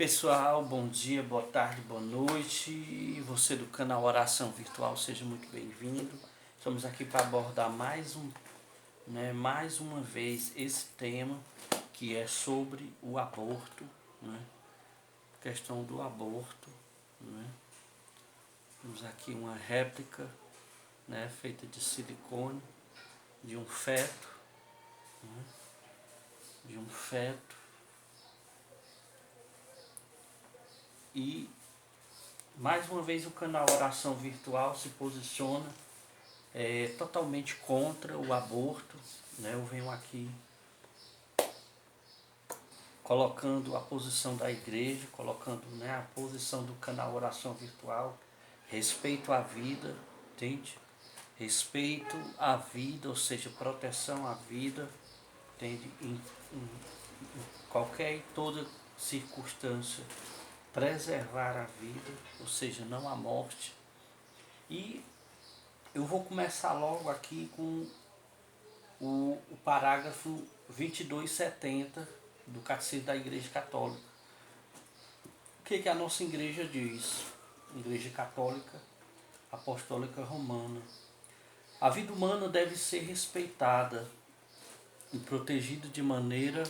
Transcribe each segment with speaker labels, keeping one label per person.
Speaker 1: Pessoal, bom dia, boa tarde, boa noite. E você do canal Oração Virtual, seja muito bem-vindo. Estamos aqui para abordar mais uma vez esse tema que é sobre o aborto, né? Questão do aborto, né? Temos aqui uma réplica, né, feita de silicone de um feto, né? De um feto. E mais uma vez o canal Oração Virtual se posiciona totalmente contra o aborto, né? Eu venho aqui colocando a posição da igreja, colocando, né, a posição do canal Oração Virtual, respeito à vida, entende? Respeito à vida, ou seja, proteção à vida, entende? Em qualquer e toda circunstância, preservar a vida, ou seja, não a morte. E eu vou começar logo aqui com o parágrafo 2270 do Catecismo da Igreja Católica. O que a nossa igreja diz? Igreja Católica Apostólica Romana. A vida humana deve ser respeitada e protegida de maneira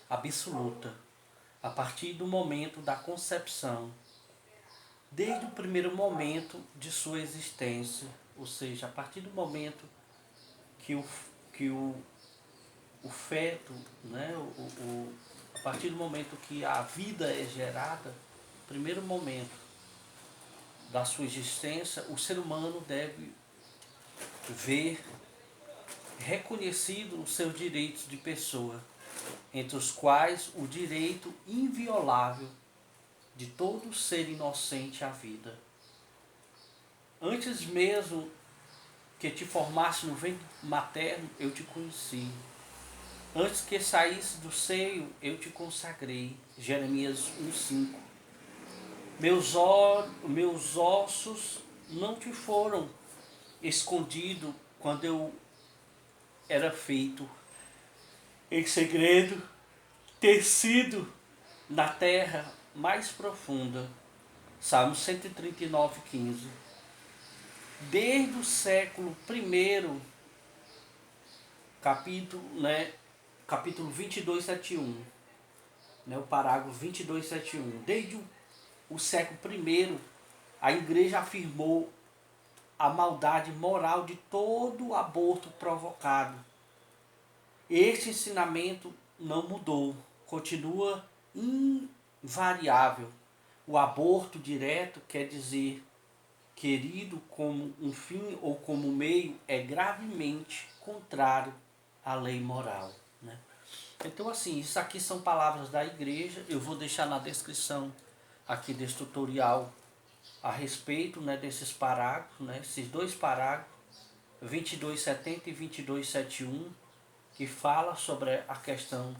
Speaker 1: absoluta, a partir do momento da concepção, desde o primeiro momento de sua existência, ou seja, a partir do momento que o feto, né, a partir do momento que a vida é gerada, primeiro momento da sua existência, o ser humano deve ver reconhecido os seus direitos de pessoa, entre os quais o direito inviolável de todo ser inocente à vida. Antes mesmo que te formasse no ventre materno, eu te conheci. Antes que saísse do seio, eu te consagrei. Jeremias 1,5. Meus ossos não te foram escondidos quando eu era feito em segredo, tecido na terra mais profunda. Salmo 139,15. Desde o século I, capítulo 2271, né, o parágrafo 2271. Desde o século I, a igreja afirmou a maldade moral de todo aborto provocado. Este ensinamento não mudou, continua invariável. O aborto direto, quer dizer, querido como um fim ou como meio, é gravemente contrário à lei moral, né? Então, assim, isso aqui são palavras da igreja. Eu vou deixar na descrição aqui desse tutorial a respeito, né, desses parágrafos, né, esses dois parágrafos, 2270 e 2271, que fala sobre a questão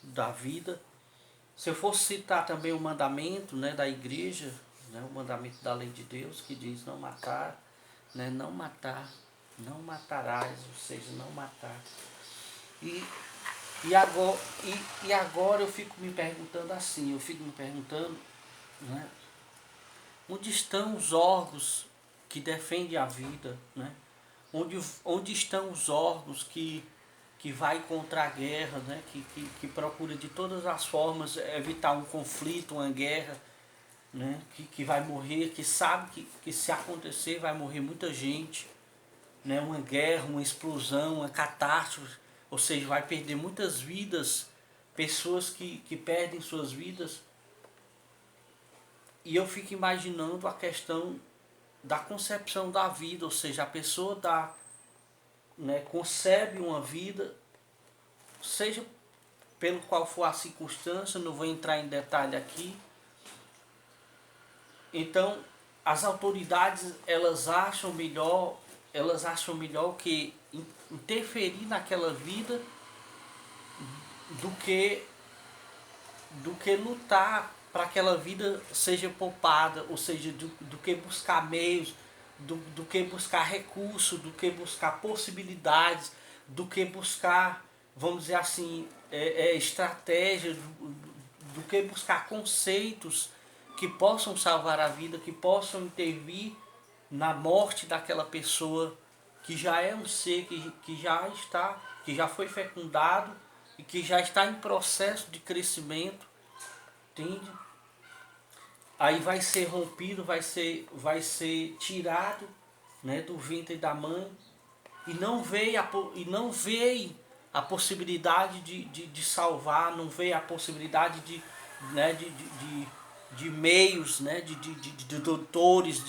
Speaker 1: da vida. Se eu fosse citar também o mandamento, né, da igreja, né, o mandamento da lei de Deus, que diz não matar, né, não matar, não matarás, ou seja, não matar. E agora eu fico me perguntando assim, né, onde estão os órgãos que defendem a vida, né? Onde estão os órgãos que vai contra a guerra, né? Que procura de todas as formas evitar um conflito, uma guerra, né? Que vai morrer, que sabe que se acontecer vai morrer muita gente, né? Uma guerra, uma explosão, uma catástrofe, ou seja, vai perder muitas vidas, pessoas que perdem suas vidas. E eu fico imaginando a questão da concepção da vida, ou seja, a pessoa concebe uma vida, seja pelo qual for a circunstância, não vou entrar em detalhe aqui. Então, as autoridades elas acham melhor que interferir naquela vida do que lutar para que aquela vida seja poupada, ou seja, do que buscar meios, do que buscar recursos, do que buscar possibilidades, do que buscar, vamos dizer assim, estratégia do que buscar conceitos que possam salvar a vida, que possam intervir na morte daquela pessoa que já é um ser que já está, que já foi fecundado e que já está em processo de crescimento, entende? Aí vai ser rompido, vai ser tirado, né, do ventre da mãe, e não veio a possibilidade de salvar, não veio a possibilidade né, de meios, né, de doutores,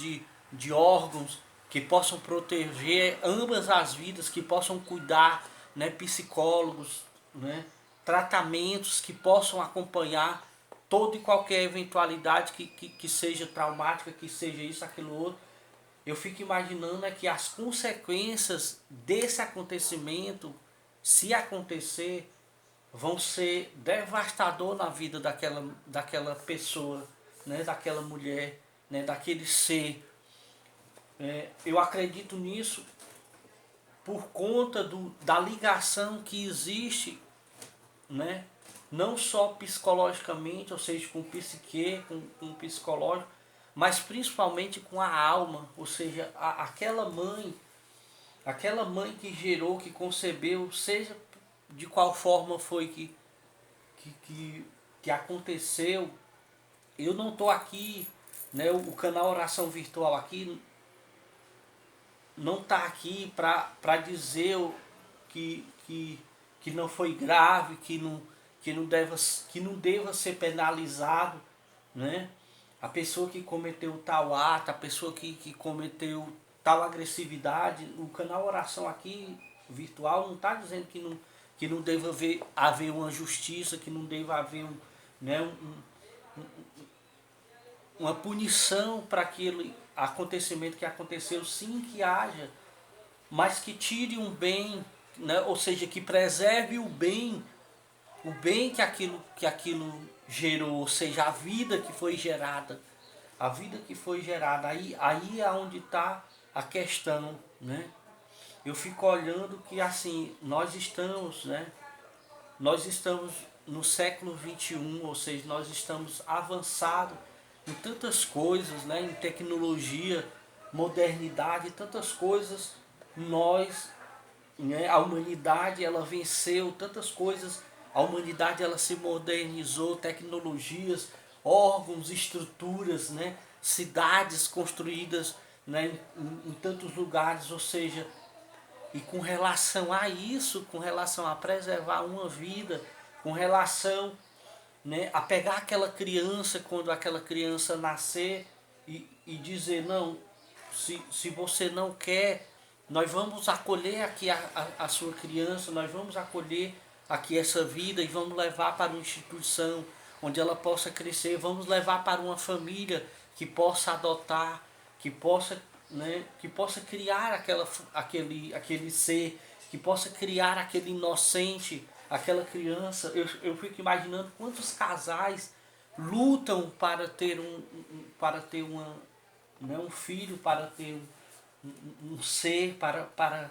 Speaker 1: de órgãos que possam proteger ambas as vidas, que possam cuidar, né, psicólogos, né, tratamentos que possam acompanhar toda e qualquer eventualidade que seja traumática, que seja isso, aquilo outro. Eu fico imaginando que as consequências desse acontecimento, se acontecer, vão ser devastador na vida daquela pessoa, né, daquela mulher, né, daquele ser. Eu acredito nisso por conta da ligação que existe, né, não só psicologicamente, ou seja, com o psique, com o psicológico, mas principalmente com a alma, ou seja, aquela mãe que gerou, que concebeu, seja de qual forma foi que aconteceu. Eu não estou aqui, né, o canal Oração Virtual aqui não está aqui para dizer que não foi grave, que não deva ser penalizado, né? A pessoa que cometeu tal ato, a pessoa que cometeu tal agressividade. O canal Oração aqui virtual não está dizendo que não deva haver uma justiça, que não deva haver né, uma punição para aquele acontecimento que aconteceu, sim, que haja, mas que tire um bem, né? Ou seja, que preserve o bem que aquilo gerou, ou seja, a vida que foi gerada. A vida que foi gerada, aí é onde está a questão, né? Eu fico olhando que assim, nós estamos no século XXI, ou seja, nós estamos avançados em tantas coisas, né? Em tecnologia, modernidade, tantas coisas. Nós, né? A humanidade, ela venceu tantas coisas, a humanidade ela se modernizou, tecnologias, órgãos, estruturas, né? Cidades construídas, né? Em tantos lugares, ou seja, e com relação a isso, com relação a preservar uma vida, com relação, né, a pegar aquela criança quando aquela criança nascer e dizer, não, se você não quer, nós vamos acolher aqui a sua criança, nós vamos acolher aqui essa vida e vamos levar para uma instituição onde ela possa crescer, vamos levar para uma família que possa adotar, que possa, né, que possa criar aquele ser, que possa criar aquele inocente, aquela criança. Eu fico imaginando quantos casais lutam para ter né, um filho, para ter um ser, para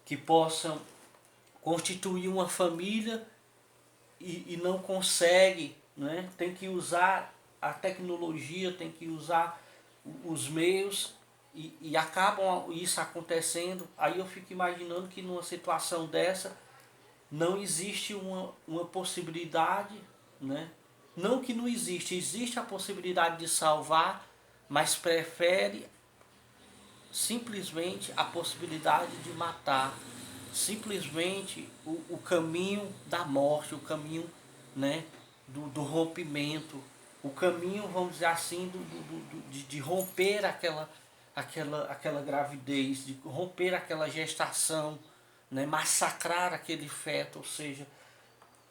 Speaker 1: que possam constituir uma família e não consegue, né? Tem que usar a tecnologia, tem que usar os meios e acabam isso acontecendo. Aí eu fico imaginando que numa situação dessa não existe uma possibilidade, né? Não que não existe, existe a possibilidade de salvar, mas prefere simplesmente a possibilidade de matar, simplesmente o caminho da morte, o caminho, né, do rompimento, o caminho, vamos dizer assim, de romper aquela gravidez, de romper aquela gestação, né, massacrar aquele feto, ou seja,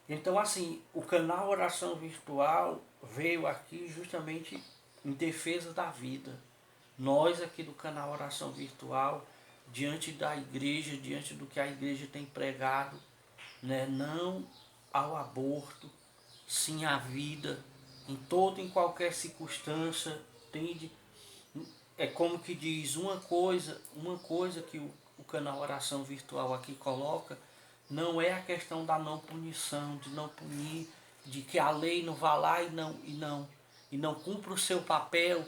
Speaker 1: então assim, o canal Oração Virtual veio aqui justamente em defesa da vida. Nós aqui do canal Oração Virtual, diante da igreja, diante do que a igreja tem pregado, né, não ao aborto, sim à vida, em toda e em qualquer circunstância, entende? É como que diz uma coisa que o canal Oração Virtual aqui coloca, não é a questão da não punição, de não punir, de que a lei não vá lá e não cumpra o seu papel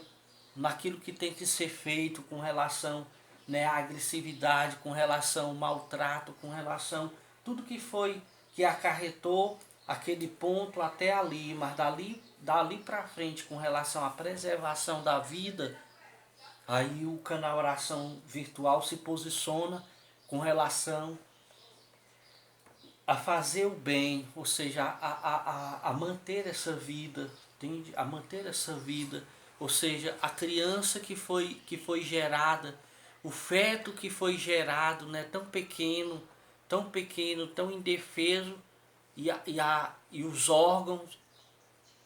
Speaker 1: naquilo que tem que ser feito com relação, né, à agressividade, com relação ao maltrato, com relação tudo que foi que acarretou aquele ponto até ali, mas dali para frente com relação à preservação da vida, aí o canal Oração Virtual se posiciona com relação a fazer o bem, ou seja, a manter essa vida, entende? A manter essa vida, ou seja, a criança que foi gerada, o feto que foi gerado, né, tão pequeno, tão indefeso, e os órgãos,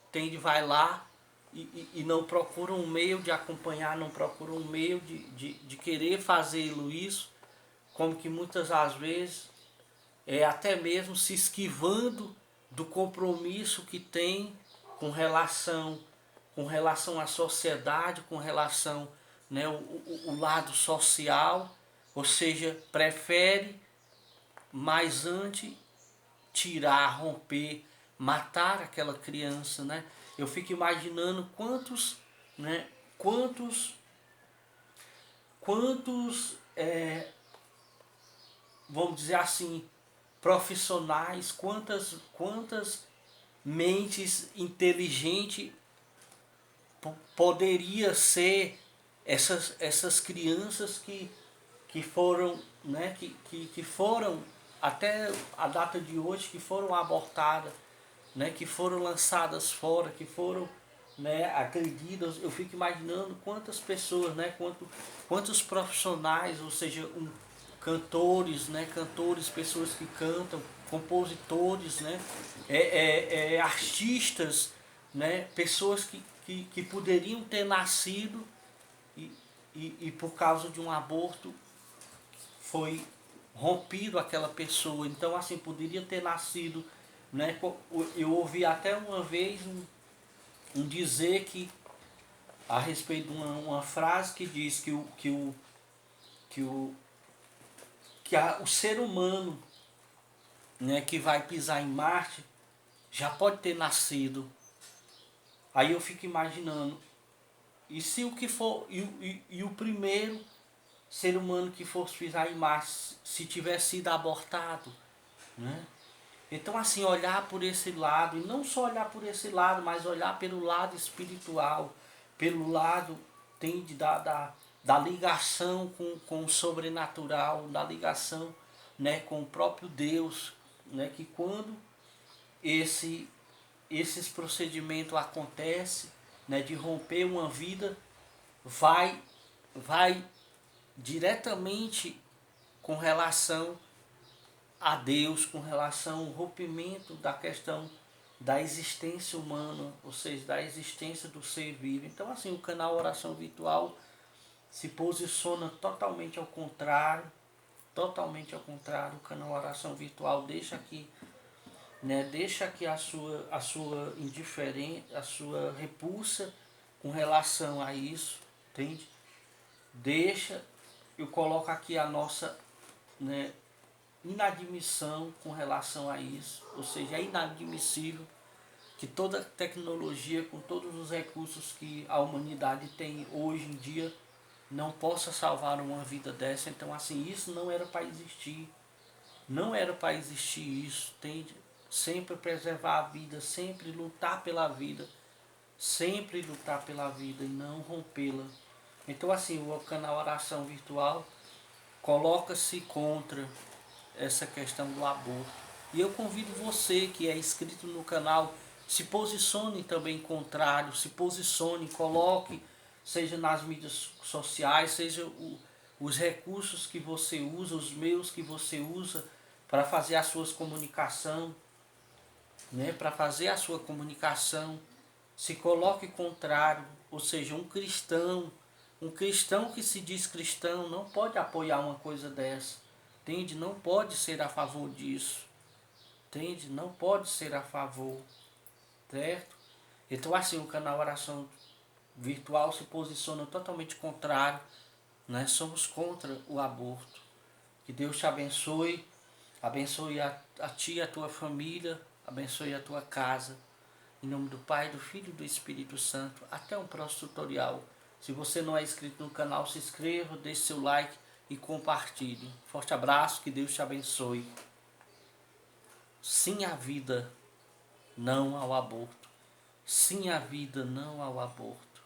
Speaker 1: entende? Vai lá e não procuram um meio de acompanhar, não procuram um meio de querer fazê-lo isso, como que muitas das vezes até mesmo se esquivando do compromisso que tem com relação à sociedade, com relação, né, o lado social, ou seja, prefere mais antes tirar, romper, matar aquela criança, né? Eu fico imaginando né, quantos, vamos dizer assim, profissionais, quantas mentes inteligentes poderia ser essas crianças que foram, né, que foram até a data de hoje, que foram abortadas, né, que foram lançadas fora, que foram, né, agredidas. Eu fico imaginando quantas pessoas, né, quantos profissionais, ou seja, cantores, né, cantores, pessoas que cantam, compositores, né, artistas, né, pessoas que poderiam ter nascido e, e por causa de um aborto foi rompido aquela pessoa. Então, assim, poderia ter nascido, né? Eu ouvi até uma vez um dizer que a respeito de uma frase que diz que o, o ser humano, né, que vai pisar em Marte já pode ter nascido. Aí eu fico imaginando, e se o que for, e o primeiro ser humano que fosse pisar em Marte, se tivesse sido abortado, né? Então, assim, olhar por esse lado, e não só olhar por esse lado, mas olhar pelo lado espiritual, pelo lado da ligação com o sobrenatural, da ligação, né, com o próprio Deus, né, que quando esses procedimentos acontecem, né, de romper uma vida, vai diretamente com relação a Deus, com relação ao rompimento da questão da existência humana, ou seja, da existência do ser vivo. Então, assim, o canal Oração Virtual se posiciona totalmente ao contrário. O canal Oração Virtual deixa aqui, né, deixa aqui a sua indiferença, a sua repulsa com relação a isso, entende? Deixa, eu coloco aqui a nossa, né, inadmissão com relação a isso, ou seja, é inadmissível que toda tecnologia, com todos os recursos que a humanidade tem hoje em dia, não possa salvar uma vida dessa. Então, assim, isso não era para existir, não era para existir isso, entende? Sempre preservar a vida, sempre lutar pela vida, sempre lutar pela vida e não rompê-la. Então, assim, o canal Oração Virtual coloca-se contra essa questão do aborto. E eu convido você que é inscrito no canal, se posicione também contrário, se posicione, coloque, seja nas mídias sociais, seja os recursos que você usa, os meios que você usa para fazer as suas comunicação, né, para fazer a sua comunicação, se coloque contrário, ou seja, um cristão que se diz cristão não pode apoiar uma coisa dessa, entende? Não pode ser a favor disso, entende? Não pode ser a favor, certo? Então, assim, o canal Oração Virtual se posiciona totalmente contrário, né? Somos contra o aborto. Que Deus te abençoe, abençoe a ti e a tua família, abençoe a tua casa. Em nome do Pai, do Filho e do Espírito Santo. Até um próximo tutorial. Se você não é inscrito no canal, se inscreva, deixe seu like e compartilhe. Forte abraço, que Deus te abençoe. Sim à vida, não ao aborto. Sim à vida, não ao aborto.